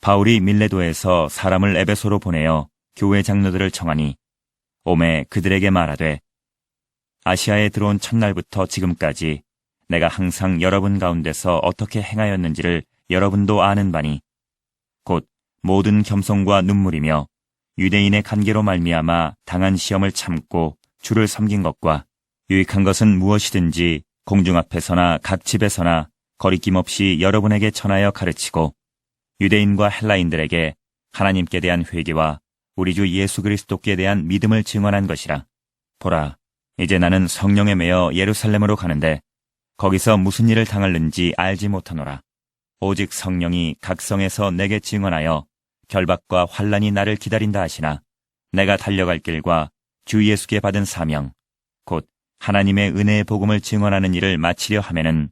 바울이 밀레도에서 사람을 에베소로 보내어 교회 장로들을 청하니 오매 그들에게 말하되 아시아에 들어온 첫날부터 지금까지 내가 항상 여러분 가운데서 어떻게 행하였는지를 여러분도 아는 바니 곧 모든 겸손과 눈물이며 유대인의 관계로 말미암아 당한 시험을 참고 주를 섬긴 것과 유익한 것은 무엇이든지 공중 앞에서나 각 집에서나 거리낌 없이 여러분에게 전하여 가르치고 유대인과 헬라인들에게 하나님께 대한 회개와 우리 주 예수 그리스도께 대한 믿음을 증언한 것이라. 보라, 이제 나는 성령에 매여 예루살렘으로 가는데 거기서 무슨 일을 당할는지 알지 못하노라. 오직 성령이 각 성에서 내게 증언하여 결박과 환난이 나를 기다린다 하시나 내가 달려갈 길과 주 예수께 받은 사명 곧 하나님의 은혜의 복음을 증언하는 일을 마치려 하면은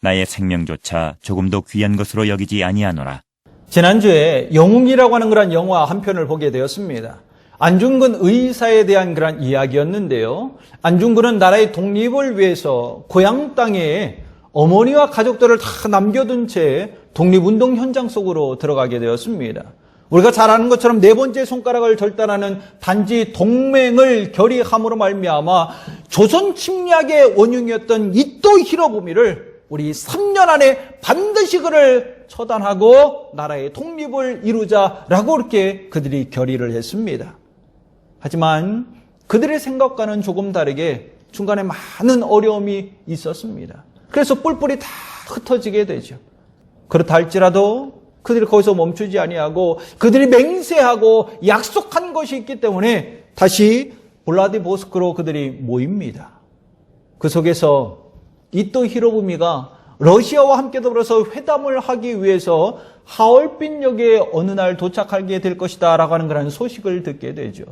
나의 생명조차 조금도 귀한 것으로 여기지 아니하노라. 지난주에 영웅이라고 하는 그런 영화 한 편을 보게 되었습니다. 안중근 의사에 대한 그런 이야기였는데요. 안중근은 나라의 독립을 위해서 고향 땅에 어머니와 가족들을 다 남겨둔 채 독립운동 현장 속으로 들어가게 되었습니다. 우리가 잘 아는 것처럼 네 번째 손가락을 절단하는 단지 동맹을 결의함으로 말미암아 조선 침략의 원흉이었던 이토 히로부미를 우리 3년 안에 반드시 그를 처단하고 나라의 독립을 이루자라고 그렇게 그들이 결의를 했습니다. 하지만 그들의 생각과는 조금 다르게 중간에 많은 어려움이 있었습니다. 그래서 뿔뿔이 다 흩어지게 되죠. 그렇다 할지라도 그들이 거기서 멈추지 아니하고 그들이 맹세하고 약속한 것이 있기 때문에 다시 블라디보스크로 그들이 모입니다. 그 속에서 이토 히로부미가 러시아와 함께 더불어서 회담을 하기 위해서 하얼빈역에 어느 날 도착하게 될 것이다 라고 하는 그런 소식을 듣게 되죠.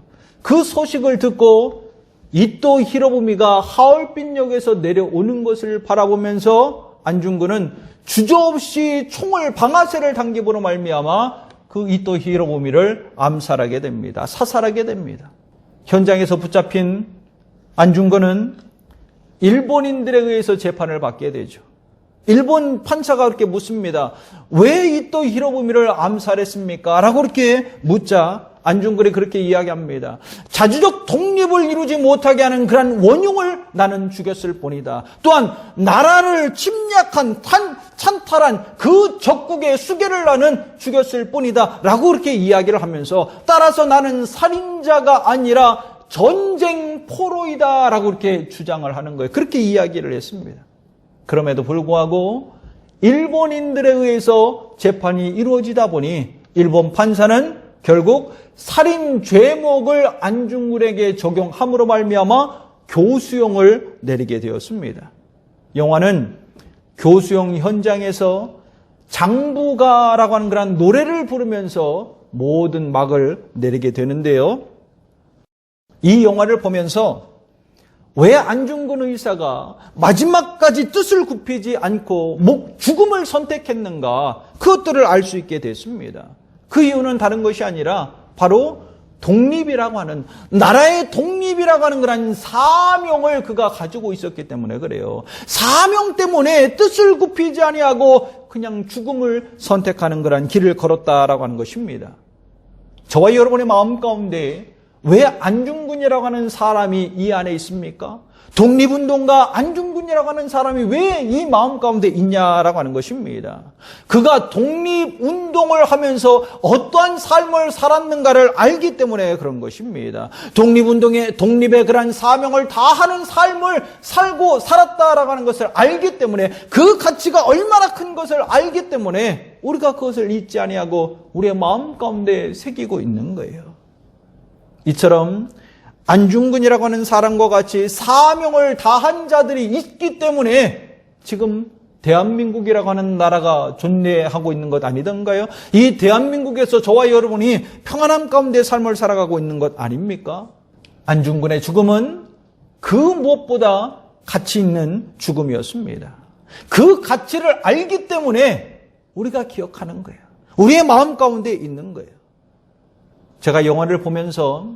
그 소식을 듣고 이토 히로부미가 하얼빈역에서 내려오는 것을 바라보면서 안중근은 주저없이 총을 방아쇠를 당김으로 말미암아 그 이토 히로부미를 암살하게 됩니다. 사살하게 됩니다. 현장에서 붙잡힌 안중근은 일본인들에 의해서 재판을 받게 되죠. 일본 판사가 그렇게 묻습니다. 왜 이토 히로부미를 암살했습니까? 라고 그렇게 묻자 안중근이 그렇게 이야기합니다. 자주적 독립을 이루지 못하게 하는 그런 원흉을 나는 죽였을 뿐이다. 또한 나라를 침략한 찬탈한 그 적국의 수괴를 나는 죽였을 뿐이다. 라고 그렇게 이야기를 하면서 따라서 나는 살인자가 아니라 전쟁 포로이다. 라고 그렇게 주장을 하는 거예요. 그렇게 이야기를 했습니다. 그럼에도 불구하고 일본인들에 의해서 재판이 이루어지다 보니 일본 판사는 결국 살인 죄목을 안중근에게 적용함으로 말미암아 교수형을 내리게 되었습니다. 영화는 교수형 현장에서 장부가라고 하는 그런 노래를 부르면서 모든 막을 내리게 되는데요. 이 영화를 보면서 왜 안중근 의사가 마지막까지 뜻을 굽히지 않고 죽음을 선택했는가 그것들을 알 수 있게 됐습니다. 그 이유는 다른 것이 아니라 바로 독립이라고 하는 나라의 독립이라고 하는 그런 사명을 그가 가지고 있었기 때문에 그래요. 사명 때문에 뜻을 굽히지 아니하고 그냥 죽음을 선택하는 그런 길을 걸었다라고 하는 것입니다. 저와 여러분의 마음 가운데 왜 안중근이라고 하는 사람이 이 안에 있습니까? 독립운동가 안중근이라고 하는 사람이 왜 이 마음 가운데 있냐라고 하는 것입니다. 그가 독립운동을 하면서 어떠한 삶을 살았는가를 알기 때문에 그런 것입니다. 독립의 그런 사명을 다하는 삶을 살고 살았다라고 하는 것을 알기 때문에 그 가치가 얼마나 큰 것을 알기 때문에 우리가 그것을 잊지 아니하고 우리의 마음 가운데 새기고 있는 거예요. 이처럼 안중근이라고 하는 사람과 같이 사명을 다한 자들이 있기 때문에 지금 대한민국이라고 하는 나라가 존재하고 있는 것 아니던가요? 이 대한민국에서 저와 여러분이 평안함 가운데 삶을 살아가고 있는 것 아닙니까? 안중근의 죽음은 그 무엇보다 가치 있는 죽음이었습니다. 그 가치를 알기 때문에 우리가 기억하는 거예요. 우리의 마음 가운데 있는 거예요. 제가 영화를 보면서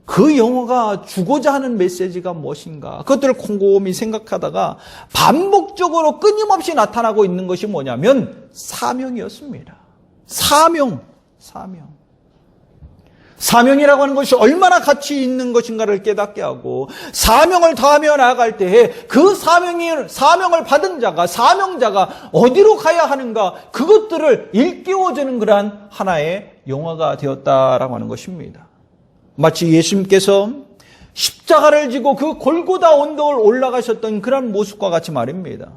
그 영화가 주고자 하는 메시지가 무엇인가 그것들을 곰곰이 생각하다가 반복적으로 끊임없이 나타나고 있는 것이 뭐냐면 사명이었습니다. 사명. 사명이라고 하는 것이 얼마나 가치 있는 것인가를 깨닫게 하고 사명을 다하며 나아갈 때에 그 사명을 받은 자가 사명자가 어디로 가야 하는가 그것들을 일깨워주는 그러한 하나의 영화가 되었다라고 하는 것입니다. 마치 예수님께서 십자가를 지고 그 골고다 언덕을 올라가셨던 그런 모습과 같이 말입니다.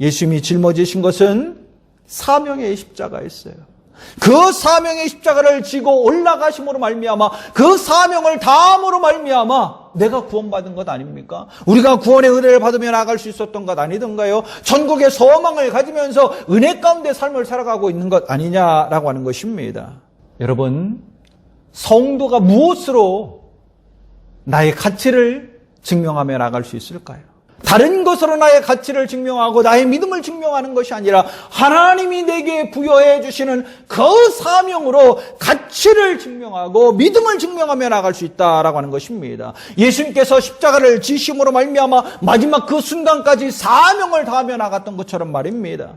예수님이 짊어지신 것은 사명의 십자가였어요. 그 사명의 십자가를 지고 올라가심으로 말미암아 그 사명을 다함으로 말미암아 내가 구원받은 것 아닙니까? 우리가 구원의 은혜를 받으며 나아갈 수 있었던 것 아니던가요? 전국의 소망을 가지면서 은혜 가운데 삶을 살아가고 있는 것 아니냐라고 하는 것입니다. 여러분, 성도가 무엇으로 나의 가치를 증명하며 나아갈 수 있을까요? 다른 것으로 나의 가치를 증명하고 나의 믿음을 증명하는 것이 아니라 하나님이 내게 부여해 주시는 그 사명으로 가치를 증명하고 믿음을 증명하며 나아갈 수 있다라고 하는 것입니다. 예수님께서 십자가를 지심으로 말미암아 마지막 그 순간까지 사명을 다하며 나갔던 것처럼 말입니다.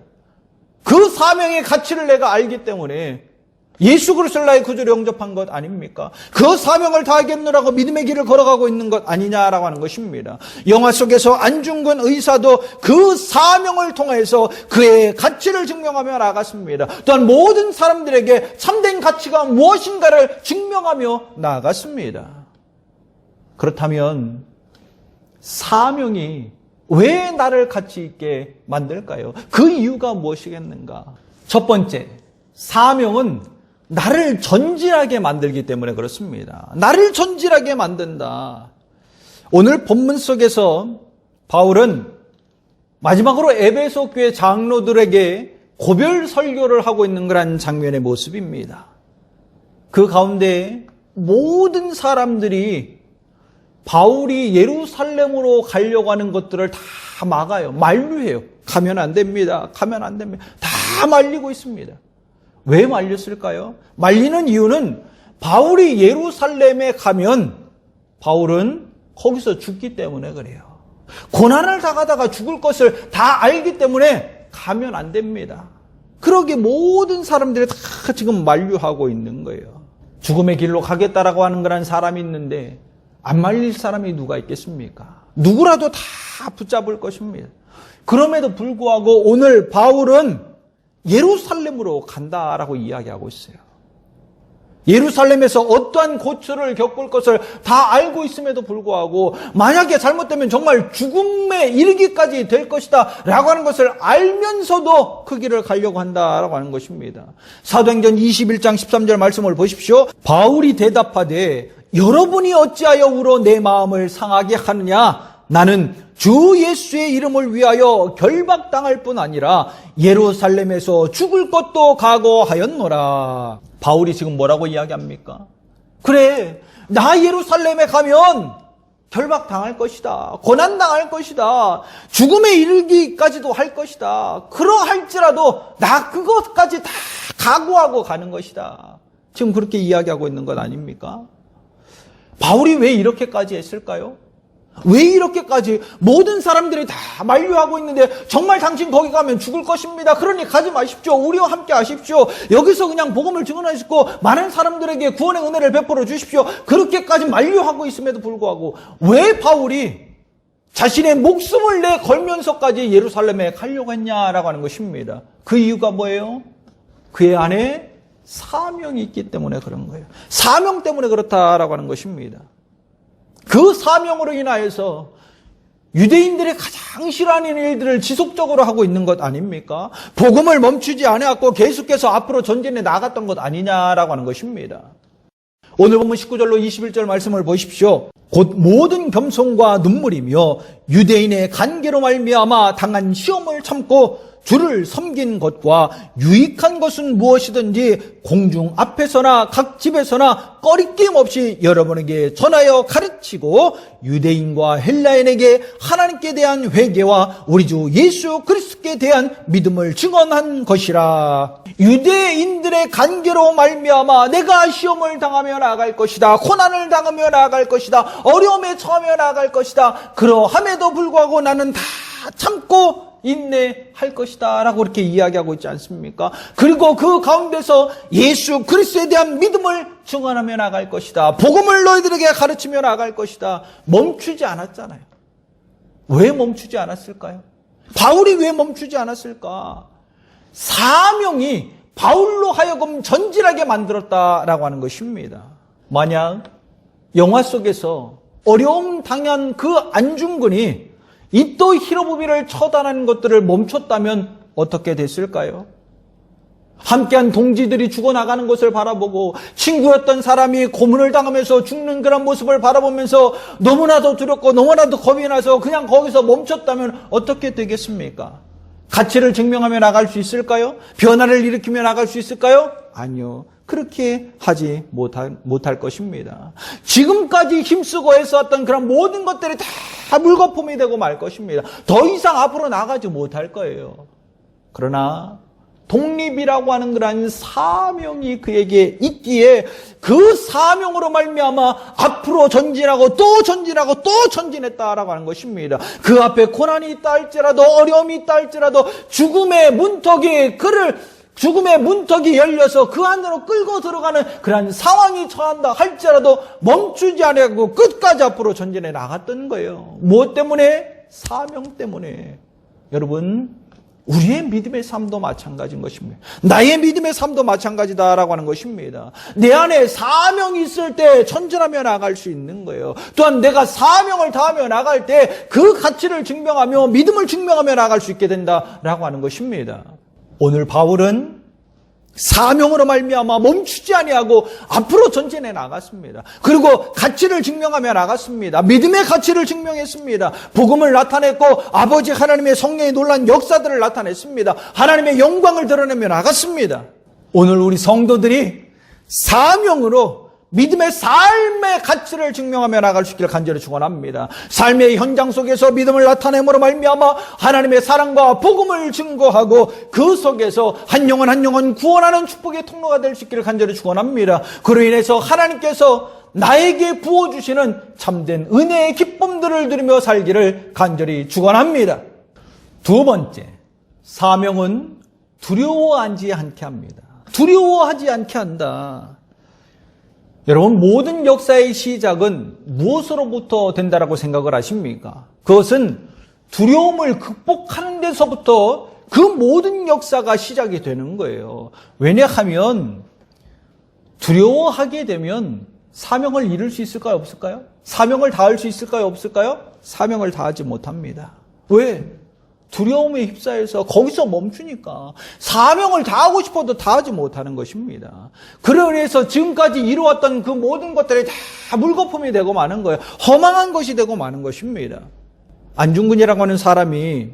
그 사명의 가치를 내가 알기 때문에 예수 그리스도를 나의 구주로 영접한 것 아닙니까? 그 사명을 다하겠노라고 믿음의 길을 걸어가고 있는 것 아니냐라고 하는 것입니다. 영화 속에서 안중근 의사도 그 사명을 통해서 그의 가치를 증명하며 나아갔습니다. 또한 모든 사람들에게 참된 가치가 무엇인가를 증명하며 나아갔습니다. 그렇다면 사명이 왜 나를 가치 있게 만들까요? 그 이유가 무엇이겠는가? 첫 번째, 사명은 나를 전진하게 만들기 때문에 그렇습니다. 나를 전진하게 만든다. 오늘 본문 속에서 바울은 마지막으로 에베소 교회 장로들에게 고별 설교를 하고 있는 그런 장면의 모습입니다. 그 가운데 모든 사람들이 바울이 예루살렘으로 가려고 하는 것들을 다 막아요. 만류해요. 가면 안 됩니다. 가면 안 됩니다. 다 말리고 있습니다. 왜 말렸을까요? 말리는 이유는 바울이 예루살렘에 가면 바울은 거기서 죽기 때문에 그래요. 고난을 당하다가 죽을 것을 다 알기 때문에 가면 안 됩니다. 그러기에 모든 사람들이 다 지금 만류하고 있는 거예요. 죽음의 길로 가겠다라고 하는 그런 사람이 있는데 안 말릴 사람이 누가 있겠습니까? 누구라도 다 붙잡을 것입니다. 그럼에도 불구하고 오늘 바울은 예루살렘으로 간다라고 이야기하고 있어요. 예루살렘에서 어떠한 고초를 겪을 것을 다 알고 있음에도 불구하고 만약에 잘못되면 정말 죽음에 이르기까지 될 것이다 라고 하는 것을 알면서도 그 길을 가려고 한다라고 하는 것입니다. 사도행전 21장 13절 말씀을 보십시오. 바울이 대답하되 여러분이 어찌하여 울어 내 마음을 상하게 하느냐? 나는 주 예수의 이름을 위하여 결박당할 뿐 아니라 예루살렘에서 죽을 것도 각오하였노라. 바울이 지금 뭐라고 이야기합니까? 그래, 나 예루살렘에 가면 결박당할 것이다. 고난당할 것이다. 죽음에 이르기까지도 할 것이다. 그러할지라도 나 그것까지 다 각오하고 가는 것이다. 지금 그렇게 이야기하고 있는 것 아닙니까? 바울이 왜 이렇게까지 했을까요? 왜 이렇게까지 모든 사람들이 다 만류하고 있는데 정말 당신 거기 가면 죽을 것입니다. 그러니 가지 마십시오. 우리와 함께 하십시오. 여기서 그냥 복음을 증언하시고 많은 사람들에게 구원의 은혜를 베풀어 주십시오. 그렇게까지 만류하고 있음에도 불구하고 왜 바울이 자신의 목숨을 내 걸면서까지 예루살렘에 가려고 했냐라고 하는 것입니다. 그 이유가 뭐예요? 그의 안에 사명이 있기 때문에 그런 거예요. 사명 때문에 그렇다라고 하는 것입니다. 그 사명으로 인하여서 유대인들이 가장 싫어하는 일들을 지속적으로 하고 있는 것 아닙니까? 복음을 멈추지 않았고 계속해서 앞으로 전진해 나갔던 것 아니냐라고 하는 것입니다. 오늘 보면 19절로 21절 말씀을 보십시오. 곧 모든 겸손과 눈물이며 유대인의 간계로 말미암아 당한 시험을 참고 주를 섬긴 것과 유익한 것은 무엇이든지 공중 앞에서나 각 집에서나 꺼리낌 없이 여러분에게 전하여 가르치고 유대인과 헬라인에게 하나님께 대한 회개와 우리 주 예수 그리스도께 대한 믿음을 증언한 것이라. 유대인들의 간계로 말미암아 내가 시험을 당하며 나아갈 것이다. 고난을 당하며 나아갈 것이다. 어려움에 처하며 나아갈 것이다. 그러함에도 불구하고 나는 다 참고 인내할 것이다 라고 그렇게 이야기하고 있지 않습니까? 그리고 그 가운데서 예수 그리스도에 대한 믿음을 증언하며 나갈 것이다. 복음을 너희들에게 가르치며 나갈 것이다. 멈추지 않았잖아요. 왜 멈추지 않았을까요? 바울이 왜 멈추지 않았을까? 사명이 바울로 하여금 전진하게 만들었다라고 하는 것입니다. 만약 영화 속에서 어려움 당한 그 안중근이 이또 히로부미를 처단하는 것들을 멈췄다면 어떻게 됐을까요? 함께한 동지들이 죽어나가는 것을 바라보고 친구였던 사람이 고문을 당하면서 죽는 그런 모습을 바라보면서 너무나도 두렵고 너무나도 겁이 나서 그냥 거기서 멈췄다면 어떻게 되겠습니까? 가치를 증명하며 나갈 수 있을까요? 변화를 일으키며 나갈 수 있을까요? 아니요. 그렇게 하지 못할 것입니다. 지금까지 힘쓰고 애써왔던 그런 모든 것들이 다 물거품이 되고 말 것입니다. 더 이상 앞으로 나가지 못할 거예요. 그러나 독립이라고 하는 그런 사명이 그에게 있기에 그 사명으로 말미암아 앞으로 전진하고 또 전진하고 또 전진했다라고 하는 것입니다. 그 앞에 고난이 있다 할지라도 어려움이 있다 할지라도 죽음의 문턱이 열려서 그 안으로 끌고 들어가는 그런 상황이 처한다 할지라도 멈추지 않고 끝까지 앞으로 전진해 나갔던 거예요. 무엇 때문에? 사명 때문에. 여러분, 우리의 믿음의 삶도 마찬가지인 것입니다. 나의 믿음의 삶도 마찬가지다라고 하는 것입니다. 내 안에 사명이 있을 때 전진하며 나갈 수 있는 거예요. 또한 내가 사명을 다하며 나갈 때 그 가치를 증명하며 믿음을 증명하며 나갈 수 있게 된다라고 하는 것입니다. 오늘 바울은 사명으로 말미암아 멈추지 아니하고 앞으로 전진해 나갔습니다. 그리고 가치를 증명하며 나갔습니다. 믿음의 가치를 증명했습니다. 복음을 나타냈고 아버지 하나님의 성령의 놀라운 역사들을 나타냈습니다. 하나님의 영광을 드러내며 나갔습니다. 오늘 우리 성도들이 사명으로 믿음의 삶의 가치를 증명하며 나갈 수 있기를 간절히 축원합니다. 삶의 현장 속에서 믿음을 나타내므로 말미암아 하나님의 사랑과 복음을 증거하고 그 속에서 한 영혼 구원하는 축복의 통로가 될 수 있기를 간절히 축원합니다. 그로 인해서 하나님께서 나에게 부어주시는 참된 은혜의 기쁨들을 누리며 살기를 간절히 축원합니다. 두 번째, 사명은 두려워하지 않게 합니다. 두려워하지 않게 한다. 여러분, 모든 역사의 시작은 무엇으로부터 된다라고 생각을 하십니까? 그것은 두려움을 극복하는 데서부터 그 모든 역사가 시작이 되는 거예요. 왜냐하면 두려워하게 되면 사명을 이룰 수 있을까요? 없을까요? 사명을 다할 수 있을까요? 없을까요? 사명을 다하지 못합니다. 왜? 두려움에 휩싸여서 거기서 멈추니까 사명을 다하고 싶어도 다하지 못하는 것입니다. 그래서 지금까지 이루었던 그 모든 것들이 다 물거품이 되고 마는 거예요. 허망한 것이 되고 마는 것입니다. 안중근이라고 하는 사람이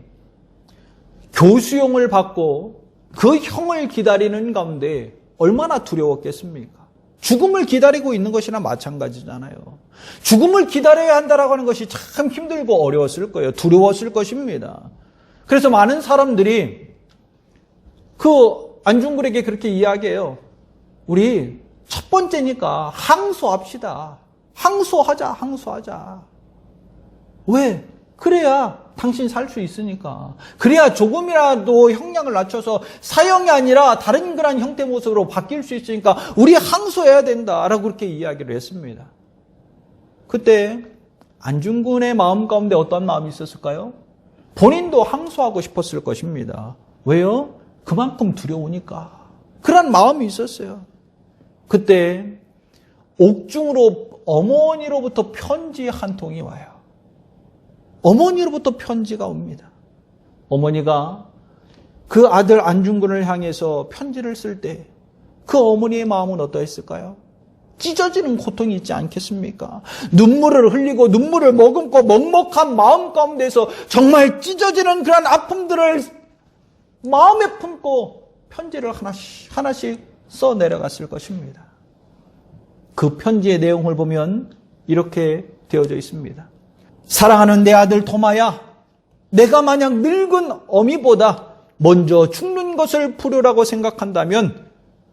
교수형을 받고 그 형을 기다리는 가운데 얼마나 두려웠겠습니까? 죽음을 기다리고 있는 것이나 마찬가지잖아요. 죽음을 기다려야 한다라고 하는 것이 참 힘들고 어려웠을 거예요. 두려웠을 것입니다. 그래서 많은 사람들이 그 안중근에게 그렇게 이야기해요. 우리 첫 번째니까 항소합시다. 항소하자. 왜? 그래야 당신 살 수 있으니까. 그래야 조금이라도 형량을 낮춰서 사형이 아니라 다른 그런 형태 모습으로 바뀔 수 있으니까 우리 항소해야 된다라고 그렇게 이야기를 했습니다. 그때 안중근의 마음 가운데 어떤 마음이 있었을까요? 본인도 항소하고 싶었을 것입니다. 왜요? 그만큼 두려우니까. 그런 마음이 있었어요. 그때 옥중으로 어머니로부터 편지 한 통이 와요. 어머니로부터 편지가 옵니다. 어머니가 그 아들 안중근을 향해서 편지를 쓸 때 그 어머니의 마음은 어떠했을까요? 찢어지는 고통이 있지 않겠습니까? 눈물을 흘리고 눈물을 머금고 먹먹한 마음 가운데서 정말 찢어지는 그런 아픔들을 마음에 품고 편지를 하나씩 써 내려갔을 것입니다. 그 편지의 내용을 보면 이렇게 되어져 있습니다. 사랑하는 내 아들 토마야, 내가 만약 늙은 어미보다 먼저 죽는 것을 부르라고 생각한다면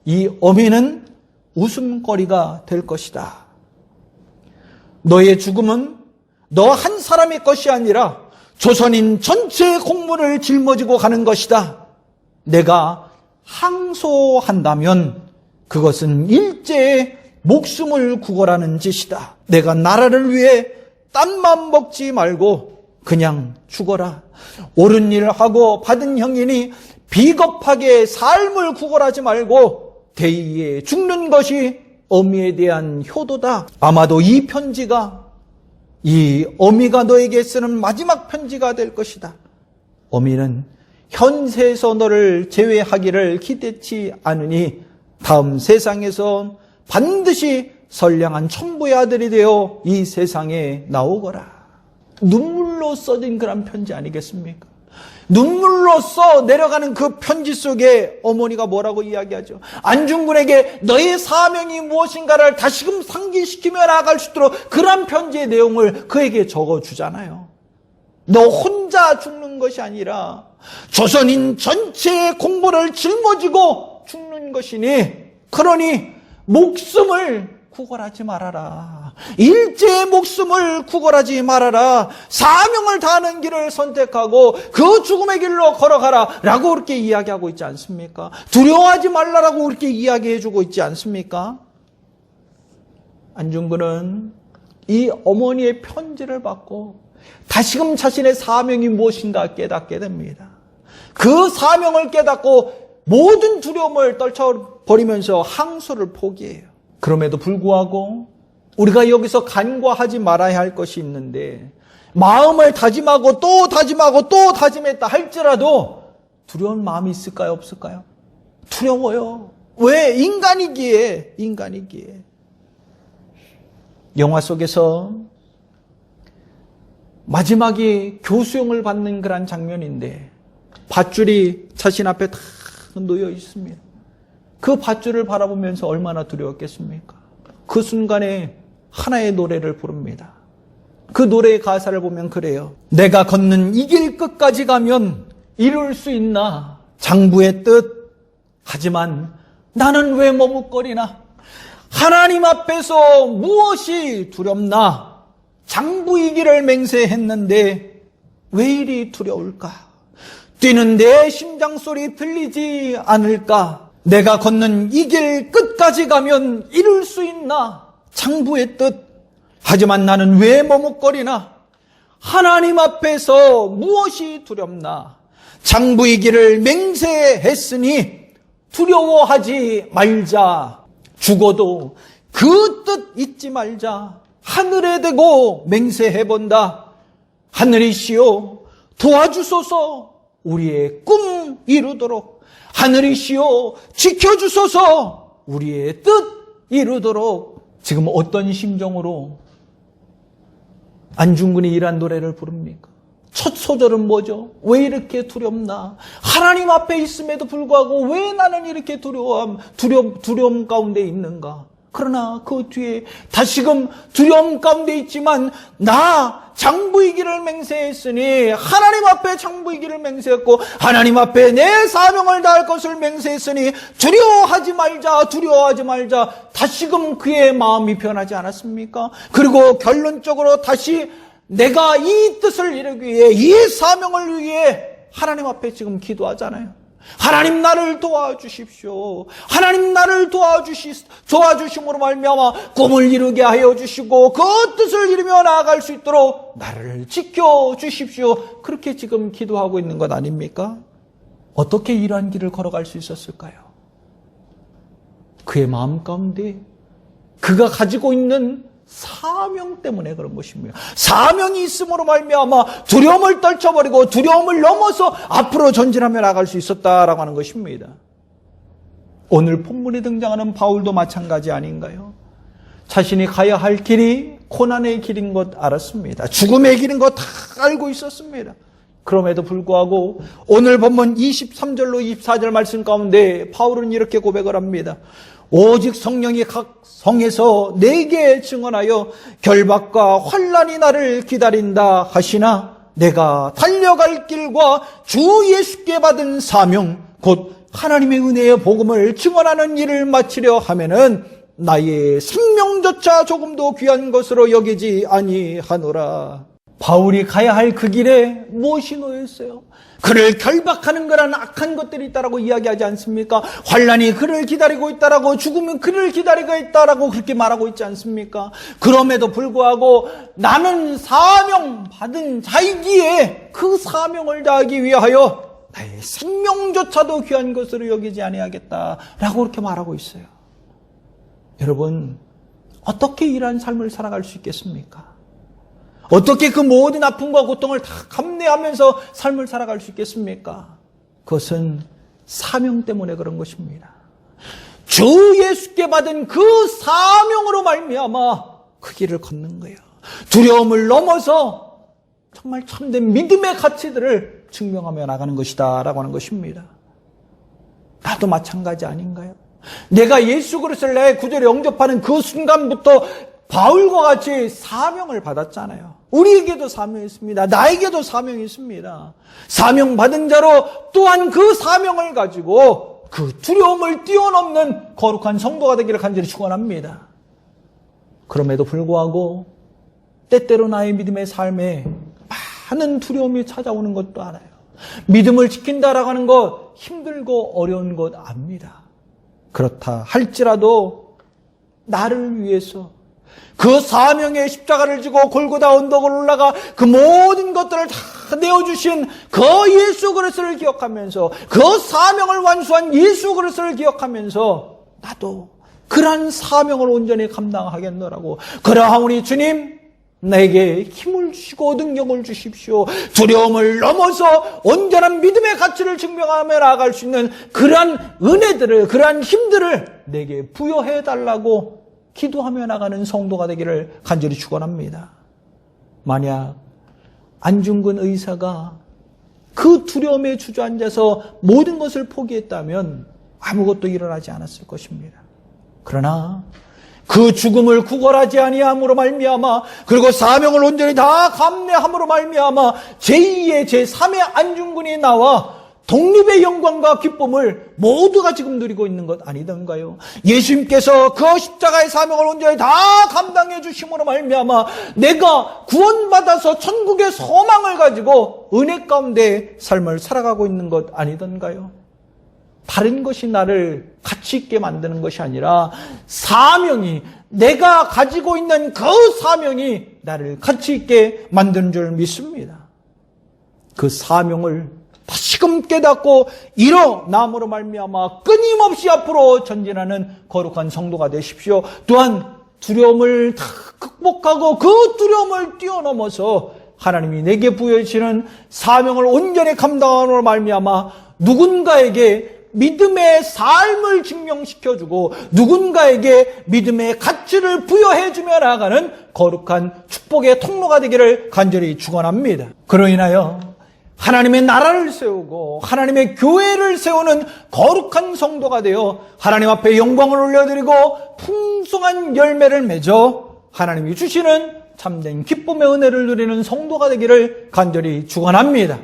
이 어미는 웃음거리가 될 것이다. 너의 죽음은 너 한 사람의 것이 아니라 조선인 전체의 공물을 짊어지고 가는 것이다. 내가 항소한다면 그것은 일제의 목숨을 구걸하는 짓이다. 내가 나라를 위해 땀만 먹지 말고 그냥 죽어라. 옳은 일을 하고 받은 형이니 비겁하게 삶을 구걸하지 말고 대의에 죽는 것이 어미에 대한 효도다. 아마도 이 편지가, 이 어미가 너에게 쓰는 마지막 편지가 될 것이다. 어미는 현세에서 너를 제외하기를 기대치 않으니 다음 세상에서 반드시 선량한 천부의 아들이 되어 이 세상에 나오거라. 눈물로 써진 그런 편지 아니겠습니까? 눈물로써 내려가는 그 편지 속에 어머니가 뭐라고 이야기하죠? 안중근에게 너의 사명이 무엇인가를 다시금 상기시키며 나아갈 수 있도록 그런 편지의 내용을 그에게 적어주잖아요. 너 혼자 죽는 것이 아니라 조선인 전체의 공부를 짊어지고 죽는 것이니, 그러니 목숨을 구걸하지 말아라. 일제의 목숨을 구걸하지 말아라. 사명을 다하는 길을 선택하고 그 죽음의 길로 걸어가라 라고 그렇게 이야기하고 있지 않습니까? 두려워하지 말라라고 그렇게 이야기해주고 있지 않습니까? 안중근은 이 어머니의 편지를 받고 다시금 자신의 사명이 무엇인가 깨닫게 됩니다. 그 사명을 깨닫고 모든 두려움을 떨쳐버리면서 항소를 포기해요. 그럼에도 불구하고 우리가 여기서 간과하지 말아야 할 것이 있는데, 마음을 다짐하고 또 다짐하고 또 다짐했다 할지라도 두려운 마음이 있을까요? 없을까요? 두려워요. 왜? 인간이기에. 영화 속에서 마지막에 교수형을 받는 그런 장면인데 밧줄이 자신 앞에 다 놓여 있습니다. 그 밧줄을 바라보면서 얼마나 두려웠겠습니까? 그 순간에 하나의 노래를 부릅니다. 그 노래의 가사를 보면 그래요. 내가 걷는 이 길 끝까지 가면 이룰 수 있나 장부의 뜻. 하지만 나는 왜 머뭇거리나. 하나님 앞에서 무엇이 두렵나. 장부의 길을 맹세했는데 왜 이리 두려울까. 뛰는 내 심장 소리 들리지 않을까. 내가 걷는 이 길 끝까지 가면 이룰 수 있나 장부의 뜻. 하지만 나는 왜 머뭇거리나. 하나님 앞에서 무엇이 두렵나. 장부의 길을 맹세했으니 두려워하지 말자. 죽어도 그 뜻 잊지 말자. 하늘에 대고 맹세해본다. 하늘이시여 도와주소서 우리의 꿈 이루도록. 하늘이시여 지켜주소서 우리의 뜻 이루도록. 지금 어떤 심정으로 안중근이 이란 노래를 부릅니까? 첫 소절은 뭐죠? 왜 이렇게 두렵나? 하나님 앞에 있음에도 불구하고 왜 나는 이렇게 두려움 가운데 있는가? 그러나 그 뒤에 다시금 두려움 가운데 있지만 나 장부의 길을 맹세했으니, 하나님 앞에 장부의 길을 맹세했고 하나님 앞에 내 사명을 다할 것을 맹세했으니 두려워하지 말자. 다시금 그의 마음이 변하지 않았습니까? 그리고 결론적으로 다시 내가 이 뜻을 이루기 위해, 이 사명을 위해 하나님 앞에 지금 기도하잖아요. 하나님 나를 도와주십시오. 하나님 나를 도와주심으로 말미암아 꿈을 이루게 하여 주시고 그 뜻을 이루며 나아갈 수 있도록 나를 지켜주십시오. 그렇게 지금 기도하고 있는 것 아닙니까? 어떻게 이러한 길을 걸어갈 수 있었을까요? 그의 마음 가운데 그가 가지고 있는 사명 때문에 그런 것입니다. 사명이 있음으로 말미암아 두려움을 떨쳐버리고 두려움을 넘어서 앞으로 전진하며 나갈 수 있었다라고 하는 것입니다. 오늘 본문에 등장하는 바울도 마찬가지 아닌가요? 자신이 가야 할 길이 고난의 길인 것 알았습니다. 죽음의 길인 것 다 알고 있었습니다. 그럼에도 불구하고 오늘 본문 23절로 24절 말씀 가운데 바울은 이렇게 고백을 합니다. 오직 성령이 각 성에서 내게 증언하여 결박과 환난이 나를 기다린다 하시나 내가 달려갈 길과 주 예수께 받은 사명 곧 하나님의 은혜의 복음을 증언하는 일을 마치려 하면은 나의 생명조차 조금도 귀한 것으로 여기지 아니하노라. 바울이 가야 할 그 길에 무엇이 놓여있어요? 그를 결박하는 거란 악한 것들이 있다라고 이야기하지 않습니까? 환난이 그를 기다리고 있다라고, 죽으면 그를 기다리고 있다라고 그렇게 말하고 있지 않습니까? 그럼에도 불구하고 나는 사명 받은 자이기에 그 사명을 다하기 위하여 나의 생명조차도 귀한 것으로 여기지 아니하겠다라고 그렇게 말하고 있어요. 여러분, 어떻게 이러한 삶을 살아갈 수 있겠습니까? 어떻게 그 모든 아픔과 고통을 다 감내하면서 삶을 살아갈 수 있겠습니까? 그것은 사명 때문에 그런 것입니다. 주 예수께 받은 그 사명으로 말미암아 그 길을 걷는 거예요. 두려움을 넘어서 정말 참된 믿음의 가치들을 증명하며 나가는 것이다 라고 하는 것입니다. 나도 마찬가지 아닌가요? 내가 예수 그리스도를 내 구주로 영접하는 그 순간부터 바울과 같이 사명을 받았잖아요. 우리에게도 사명이 있습니다. 나에게도 사명이 있습니다. 사명 받은 자로 또한 그 사명을 가지고 그 두려움을 뛰어넘는 거룩한 성도가 되기를 간절히 축원합니다. 그럼에도 불구하고 때때로 나의 믿음의 삶에 많은 두려움이 찾아오는 것도 알아요. 믿음을 지킨다라고 하는 것 힘들고 어려운 것 압니다. 그렇다 할지라도 나를 위해서 그 사명의 십자가를 지고 골고다 언덕을 올라가 그 모든 것들을 다 내어주신 그 예수 그리스도를 기억하면서 그 사명을 완수한 예수 그리스도를 기억하면서 나도 그러한 사명을 온전히 감당하겠노라고, 그러하오니 주님 내게 힘을 주시고 능력을 주십시오. 두려움을 넘어서 온전한 믿음의 가치를 증명하며 나아갈 수 있는 그러한 은혜들을, 그러한 힘들을 내게 부여해달라고 기도하며 나가는 성도가 되기를 간절히 축원합니다. 만약 안중근 의사가 그 두려움에 주저앉아서 모든 것을 포기했다면 아무것도 일어나지 않았을 것입니다. 그러나 그 죽음을 구걸하지 아니함으로 말미암아, 그리고 사명을 온전히 다 감내함으로 말미암아 제2의 제3의 안중근이 나와 독립의 영광과 기쁨을 모두가 지금 누리고 있는 것 아니던가요? 예수님께서 그 십자가의 사명을 온전히 다 감당해 주심으로 말미암아 내가 구원받아서 천국의 소망을 가지고 은혜 가운데 삶을 살아가고 있는 것 아니던가요? 다른 것이 나를 가치 있게 만드는 것이 아니라 사명이, 내가 가지고 있는 그 사명이 나를 가치 있게 만드는 줄 믿습니다. 그 사명을 다시금 깨닫고 일어남으로 말미암아 끊임없이 앞으로 전진하는 거룩한 성도가 되십시오. 또한 두려움을 다 극복하고 그 두려움을 뛰어넘어서 하나님이 내게 부여주시는 사명을 온전히 감당함으로 말미암아 누군가에게 믿음의 삶을 증명시켜주고 누군가에게 믿음의 가치를 부여해주며 나아가는 거룩한 축복의 통로가 되기를 간절히 축원합니다. 그로 인하여 하나님의 나라를 세우고 하나님의 교회를 세우는 거룩한 성도가 되어 하나님 앞에 영광을 올려드리고 풍성한 열매를 맺어 하나님이 주시는 참된 기쁨의 은혜를 누리는 성도가 되기를 간절히 축원합니다.